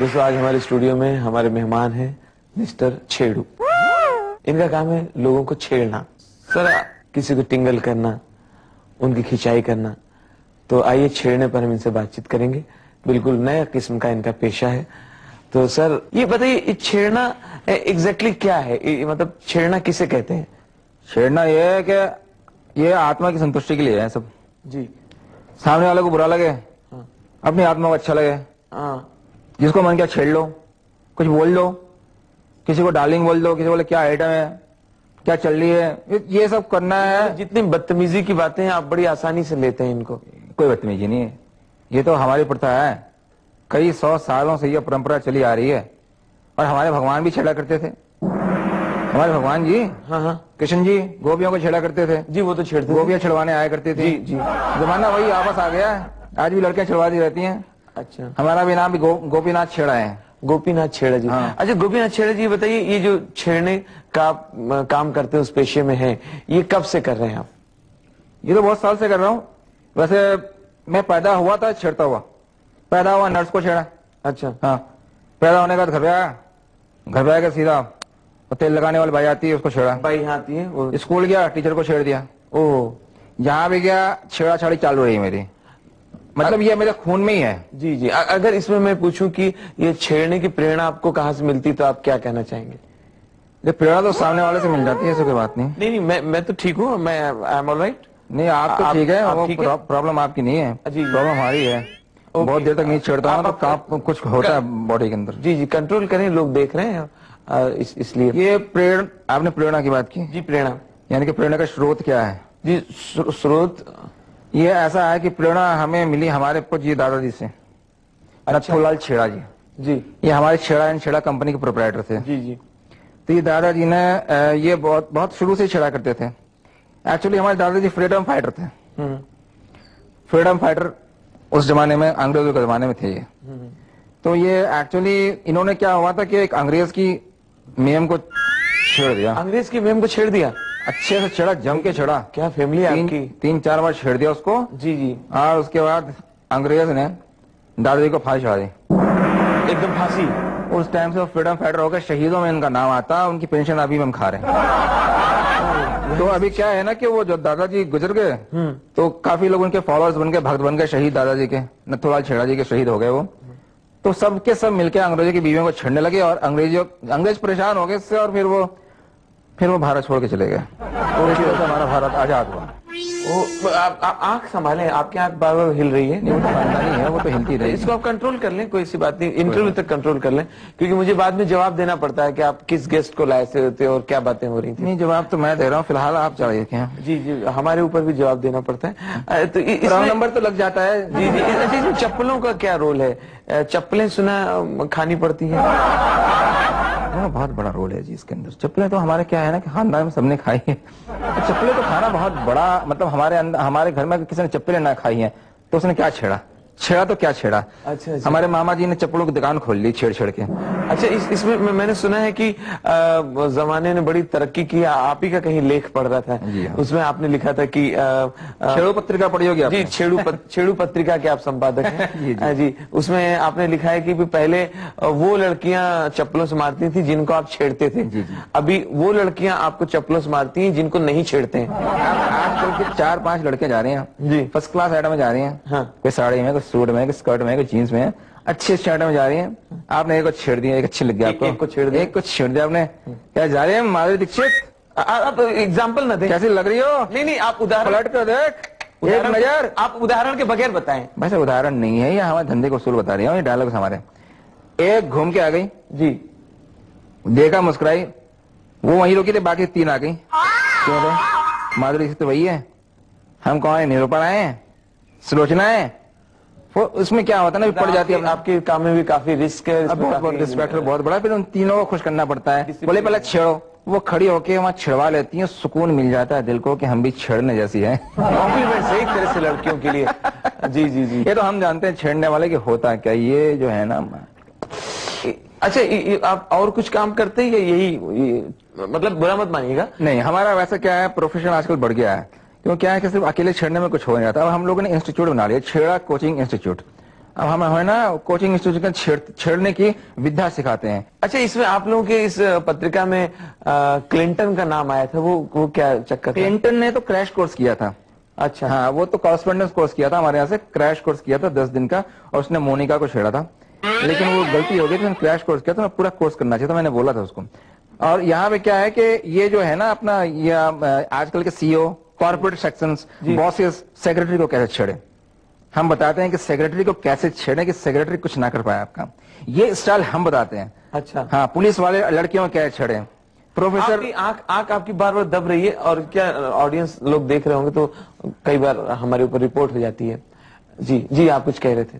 दोस्तों आज हमारे स्टूडियो में हमारे मेहमान हैं मिस्टर छेड़ू। इनका काम है लोगों को छेड़ना, सर किसी को टिंगल करना, उनकी खिंचाई करना। तो आइए छेड़ने पर हम इनसे बातचीत करेंगे। बिल्कुल नया किस्म का इनका पेशा है। तो सर ये बताइए छेड़ना एग्जैक्टली क्या है, मतलब छेड़ना किसे कहते हैं? छेड़ना ये है कि ये आत्मा की संतुष्टि के लिए है सब जी। सामने वाले को बुरा लगे, हाँ। अपनी आत्मा को अच्छा लगे, हाँ। जिसको मन किया छेड़ लो, कुछ बोल दो, किसी को डार्लिंग बोल दो, किसी को बोले क्या आइटम है, क्या चल रही है, ये सब करना है। जितनी बदतमीजी की बातें हैं आप बड़ी आसानी से लेते हैं इनको। कोई बदतमीजी नहीं है, ये तो हमारी प्रथा है, कई 100 सालों से ये परंपरा चली आ रही है। और हमारे भगवान भी छेड़ा करते थे। हमारे भगवान जी, हाँ, कृष्ण जी गोपियों को छेड़ा करते थे जी। वो तो छेड़ते, गोपियां छेड़वाने आया करती थी। जी। जमाना वही वापस आ गया है, आज भी लड़कियां छेड़वाती रहती हैं। अच्छा, हमारा भी नाम भी गोपीनाथ छेड़ा है। गोपीनाथ छेड़ा जी। हाँ। अच्छा गोपीनाथ छेड़ा जी बताइए, ये जो छेड़ने का काम करते हैं उस पेशे में है, ये कब से कर रहे हैं आप? ये तो बहुत साल से कर रहा हूँ। वैसे मैं पैदा हुआ था छेड़ता हुआ, पैदा हुआ नर्स को छेड़ा। अच्छा। हाँ, पैदा होने के बाद घर पे आया, घर पे आया सीधा वो तेल लगाने वाली भाई आती है उसको छेड़ा। भाई आती है वो। स्कूल गया टीचर को छेड़ दिया। ओह, जहाँ भी गया छेड़ा छाड़ी चालू रही मेरी, मतलब ये मेरे खून में ही है। जी जी। अगर इसमें मैं पूछूं कि ये छेड़ने की प्रेरणा आपको कहाँ से मिलती तो आप क्या कहना चाहेंगे? ये प्रेरणा तो सामने वाले से मिल जाती है, ऐसी कोई बात नहीं। नहीं, मैं तो ठीक हूँ, मैं आई एम ऑलराइट। नहीं आप तो ठीक है, वो प्रॉब्लम आपकी नहीं है, जी। प्रॉब्लम हमारी है। बहुत देर तक नहीं छेड़ता हूँ तो काम कुछ होता है बॉडी के अंदर। जी जी, कंट्रोल करें, लोग देख रहे हैं इसलिए। ये प्रेरणा, आपने प्रेरणा की बात की जी। प्रेरणा यानी कि प्रेरणा का स्रोत क्या है? जी, स्रोत ये ऐसा है कि प्रेरणा हमें मिली हमारे पूज्य दादाजी से, नथुलाल छेड़ा जी। जी। ये हमारे छेड़ा एंड छेड़ा कंपनी के प्रोपराइटर थे। जी जी। तो ये दादाजी ने ये बहुत शुरू से छेड़ा करते थे। एक्चुअली हमारे दादाजी फ्रीडम फाइटर थे। फ्रीडम फाइटर उस जमाने में, अंग्रेजों के जमाने में थे ये। तो ये एक्चुअली इन्होंने क्या हुआ था कि एक अंग्रेज की मेम को छेड़ दिया। अंग्रेज की मेम को छेड़ दिया? अच्छे से छेड़ा, जम के छेड़ा। क्या फैमिली है आपकी? 3-4 बार छेड़ दिया उसको। जी जी। और उसके बाद अंग्रेज ने दादाजी को फांसी चढ़ा दी, एकदम फांसी। उस टाइम से वो फ्रीडम फाइटर हो गए, शहीदों में इनका नाम आता, उनकी पेंशन अभी हम खा रहे हैं। तो अभी क्या है ना कि वो जो दादाजी गुजर गए तो काफी लोग उनके फॉलोअर्स बन गए, भक्त बन गए, शहीद दादाजी के, नथुलाल छेड़ा जी के शहीद हो गए वो। तो सबके सब मिलकर अंग्रेजों की बीवियों को छेड़ने लगे और अंग्रेज परेशान हो गए इससे, और फिर वो भारत छोड़ के चले गए। तो इसी वजह से हमारा भारत आजाद हुआ। आंख संभालें, आपकी आंख बार बार हिल रही है। नहीं, वो तो खानदानी है, वो तो हिलती रही। इसको आप कंट्रोल कर लें, कोई सी बात नहीं, इंटरव्यू तक कंट्रोल कर लें, क्योंकि मुझे बाद में जवाब देना पड़ता है कि आप किस गेस्ट को लाए थे और क्या बातें हो रही थी। नहीं, जवाब तो मैं दे रहा हूँ, फिलहाल आप चाहिए क्या? जी जी, हमारे ऊपर भी जवाब देना पड़ता है। तो इसमें नंबर तो लग जाता है। जी जी। इसमें चप्पलों का क्या रोल है? चप्पलें सुना खानी पड़ती है? बहुत बड़ा रोल है जी इसके अंदर। चप्पलें तो हमारे क्या है ना कि खानदान में सबने खाई है। चप्पलें तो खाना बहुत बड़ा, मतलब हमारे घर में किसी ने चप्पलें ना खाई है तो उसने क्या छेड़ा तो क्या छेड़ा। अच्छा। हमारे मामा जी ने चप्पलों की दुकान खोल ली छेड़ के। अच्छा, इसमें मैंने सुना है कि जमाने ने बड़ी तरक्की की। आप ही का कहीं लेख पढ़ रहा था, उसमें आपने लिखा था कि छेड़ू पत्रिका पढ़ी होगी आपने? जी, छेड़ू पत्रिका के आप संपादक हैं। जी। उसमें आपने लिखा है कि पहले वो लड़कियां चप्पलों से मारती थी जिनको आप छेड़ते थे, अभी वो लड़कियां आपको चप्पलों से मारती हैं जिनको नहीं छेड़ते हैं। आजकल के 4-5 लड़के जा रहे हैं जी, फर्स्ट क्लास आइटम में जा रही हैं। हाँ। कोई साड़ी में, कोई सूट में, कोई स्कर्ट में, कोई जीन्स में, अच्छी आइटम में जा रही हैं। आपने एक को छेड़ दिया, एक अच्छी लग गया आपको, एक को छेड़ दिया आपने। क्या जा रही है माधुरी दीक्षित? आप एग्जाम्पल ना दें। कैसी लग रही हो? नहीं, आप उदाहरण पलट कर देख, एक नजर। आप उदाहरण के बगैर बताएं। वैसे उदाहरण नहीं है, ये हमारे धंधे को उसूल बता रही है, ये डायलॉग्स हमारे। एक घूम के आ गई जी, देखा, मुस्कुराई, वो वहीं रुकी थी, बाकी 3 आ गई। क्यों थे? माधुरी दीक्षित तो वही है, हम कौन है? निरूपण आए हैं, सुलोचना है। उसमें क्या होता है ना, पड़ जाती है। आपके काम में भी काफी रिस्क है, बहुत रिस्पेक्ट बहुत बड़ा, फिर उन तीनों को खुश करना पड़ता है। बोले पहले छेड़ो, वो खड़ी होके वहाँ छिड़वा लेती है, सुकून मिल जाता है दिल को कि हम भी छेड़ने जैसी है। कॉम्प्लीमेंट सही तरह से लड़कियों के लिए। जी जी जी। ये तो हम जानते हैं छेड़ने वाले की होता क्या, ये जो है ना। अच्छा, आप और कुछ काम करते हैं या यही मतलब बुरा मत मानिएगा? नहीं, हमारा वैसा क्या है, प्रोफेशन आजकल बढ़ गया है। क्यों क्या है कि सिर्फ अकेले छेड़ने में कुछ हो नहीं जाता। अब हम लोगों ने इंस्टीट्यूट बना लिया, छेड़ा कोचिंग इंस्टीट्यूट। अब हम है ना कोचिंग इंस्टीट्यूट में छेड़ने की विद्या सिखाते हैं। अच्छा, इसमें आप लोगों के इस पत्रिका में क्लिंटन का नाम आया था, वो क्या चक्कर था? क्लिंटन ने तो क्रैश कोर्स किया था। अच्छा। हाँ, वो तो कॉरेस्पॉन्डेंस कोर्स किया था हमारे यहाँ से, क्रैश कोर्स किया था 10 दिन का, और उसने मोनिका को छेड़ा था, लेकिन वो गलती हो गई थी। क्रैश कोर्स किया था, मैं पूरा कोर्स करना चाहिए था, मैंने बोला था उसको। और यहाँ पे क्या है कि ये जो है ना अपना ये आजकल के CEO, corporate sections, bosses secretary को कैसे छेड़े, हम बताते हैं कि सेक्रेटरी को कैसे छेड़े कि सेक्रेटरी कुछ ना कर पाए आपका, ये स्टाइल हम बताते हैं। अच्छा। हाँ, पुलिस वाले लड़कियों को कैसे छेड़े। प्रोफेसर, आंख आपकी बार बार दब रही है, और क्या ऑडियंस लोग देख रहे होंगे तो कई बार हमारे ऊपर रिपोर्ट हो जाती है। जी आप कुछ कह रहे थे।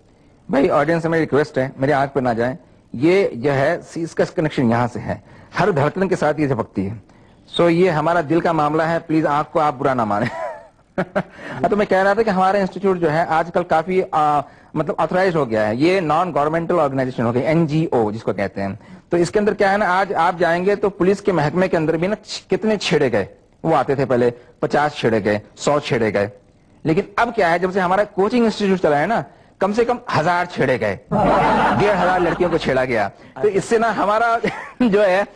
भाई ऑडियंस से मेरी रिक्वेस्ट है, मेरी आंख पे ना जाए, ये जो है इसका कनेक्शन यहाँ से है, हर धड़कन के साथ ये झपकती है। सो ये हमारा दिल का मामला है, प्लीज आंख को आप बुरा ना माने। तो मैं कह रहा था कि हमारा इंस्टीट्यूट जो है आजकल काफी मतलब ऑथराइज हो गया है, ये नॉन गवर्नमेंटल ऑर्गेनाइजेशन हो गई, एनजीओ जिसको कहते हैं। तो इसके अंदर क्या है ना, आज आप जाएंगे तो पुलिस के महकमे के अंदर भी ना कितने छेड़े गए, वो आते थे पहले 50 छेड़े गए, 100 छेड़े गए, लेकिन अब क्या है, जब से हमारा कोचिंग इंस्टीट्यूट चला है ना, कम से कम 1000 छेड़े गए, 1500 लड़कियों को छेड़ा गया। तो इससे ना हमारा जो है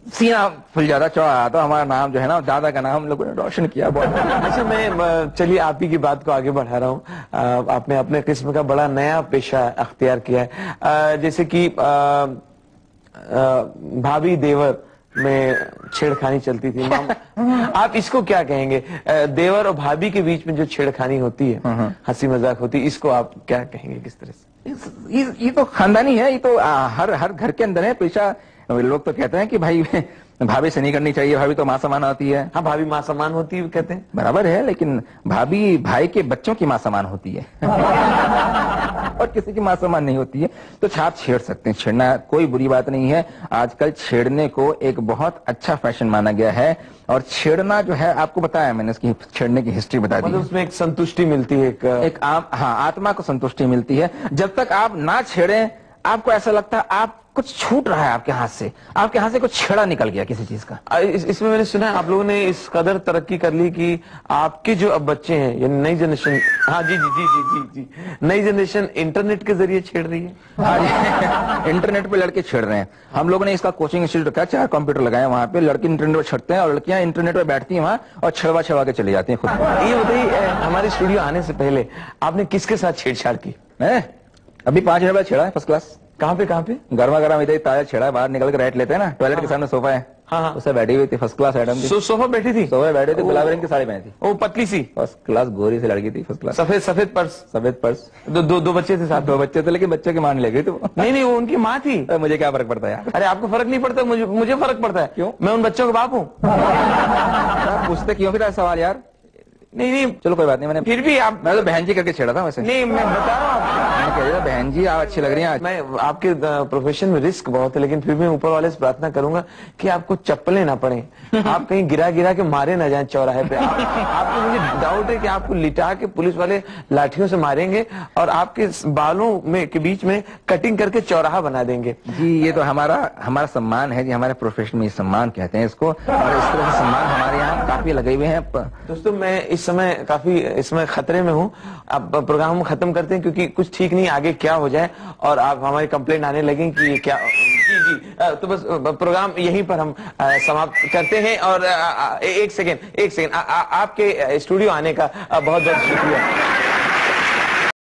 सीना फुल जाता, चौड़ा, तो हमारा नाम जो है ना, दादा का नाम हम लोगों ने रोशन किया बहुत। अच्छा, मैं चलिए आप ही की बात को आगे बढ़ा रहा हूँ। आपने अपने किस्म का बड़ा नया पेशा अख्तियार किया है, जैसे कि भाभी देवर में छेड़खानी चलती थी। आप इसको क्या कहेंगे? देवर और भाभी के बीच में जो छेड़खानी होती है, हंसी मजाक होती है, इसको आप क्या कहेंगे, किस तरह से? ये तो खानदानी है, ये तो हर घर के अंदर है पेशा। लोग तो कहते हैं कि भाई भाभी से नहीं करनी चाहिए, भाभी तो मां समान होती है। हाँ, भाभी मां समान होती है कहते हैं, बराबर है, लेकिन भाभी भाई के बच्चों की मां समान होती है। और किसी की मां समान नहीं होती है। तो आप छेड़ सकते हैं, छेड़ना कोई बुरी बात नहीं है। आजकल छेड़ने को एक बहुत अच्छा फैशन माना गया है, और छेड़ना जो है, आपको बताया मैंने, इसकी छेड़ने की हिस्ट्री बता दी। मतलब उसमें एक संतुष्टि मिलती है, हाँ, आत्मा को संतुष्टि मिलती है। जब तक आप ना छेड़ें, आपको ऐसा लगता है आप कुछ छूट रहा है आपके हाथ से, आपके हाथ से कुछ छेड़ा निकल गया किसी चीज का। इसमें मैंने सुना है आप लोगों ने इस कदर तरक्की कर ली कि आपके जो अब बच्चे हैं, ये नई जनरेशन, हाँ जी, नई जनरेशन इंटरनेट के जरिए छेड़ रही है। हाँ जी, इंटरनेट पे लड़के छेड़ रहे हैं। हम लोगों ने इसका कोचिंग इंस्टीट्यूट रखा है, 4 कंप्यूटर लगाए वहां पे, लड़के इंटरनेट पर छड़ते हैं और लड़कियां इंटरनेट पर बैठती हैं वहां और छड़वा के चली जाती हैं खुद। ये बताइए, हमारे स्टूडियो आने से पहले आपने किसके साथ छेड़छाड़ की? अभी 5 मिनट बाद छेड़ा है, फर्स्ट क्लास। कहाँ पे? गर्मा गर्म इधर ताजा छेड़ा है, बाहर निकल के राइट लेते हैं ना, टॉयलेट के सामने सोफा है, हाँ, उससे बैठी हुई थी, फर्स्ट क्लास आइटम थी। सोफा बैठी थी, सोफा बैठी थी, गुलाबी रंग की साड़ी पहनी थी, वो पतली सी, फर्स्ट क्लास गोरी से लड़की थी, फर्स्ट क्लास। सफेद पर्स। दो बच्चे थे साथ? 2 बच्चे थे, लेकिन बच्चे की मां ले गई थी। नहीं, वो उनकी माँ थी। मुझे क्या फर्क पड़ता है यार? अरे आपको फर्क नहीं पड़ता, मुझे फर्क पड़ता है। क्यों? मैं उन बच्चों का बाप हूँ। पूछते क्यों फिर सवाल यार? नहीं, चलो कोई बात नहीं, मैंने फिर भी आप, मैं तो बहन जी करके छेड़ा था वैसे। नहीं, मैं बता रहा हूँ, कह रहा बहन जी आप अच्छी लग रही हैं। मैं आपके प्रोफेशन में रिस्क बहुत है, लेकिन फिर भी ऊपर वाले से प्रार्थना करूंगा कि आपको चप्पलें ना पड़े, आप कहीं गिरा के मारे ना जाए चौराहे पे। आपको मुझे डाउट है कि आपको लिटा के पुलिस वाले लाठियों से मारेंगे और आपके बालों में के बीच में कटिंग करके चौराहा बना देंगे। जी, ये तो हमारा सम्मान है जी, हमारे प्रोफेशन में सम्मान कहते हैं इसको, और इस तरह से सम्मान हमारे यहाँ काफी लगे हुए हैं। दोस्तों, मैं इस समय काफी इसमें खतरे में हूँ। अब प्रोग्राम खत्म करते हैं, क्योंकि कुछ ठीक नहीं आगे क्या हो जाए और आप हमारी कंप्लेंट आने लगे कि ये क्या। जी, तो बस प्रोग्राम यहीं पर हम समाप्त करते हैं। और एक सेकेंड, आपके स्टूडियो आने का बहुत बहुत शुक्रिया।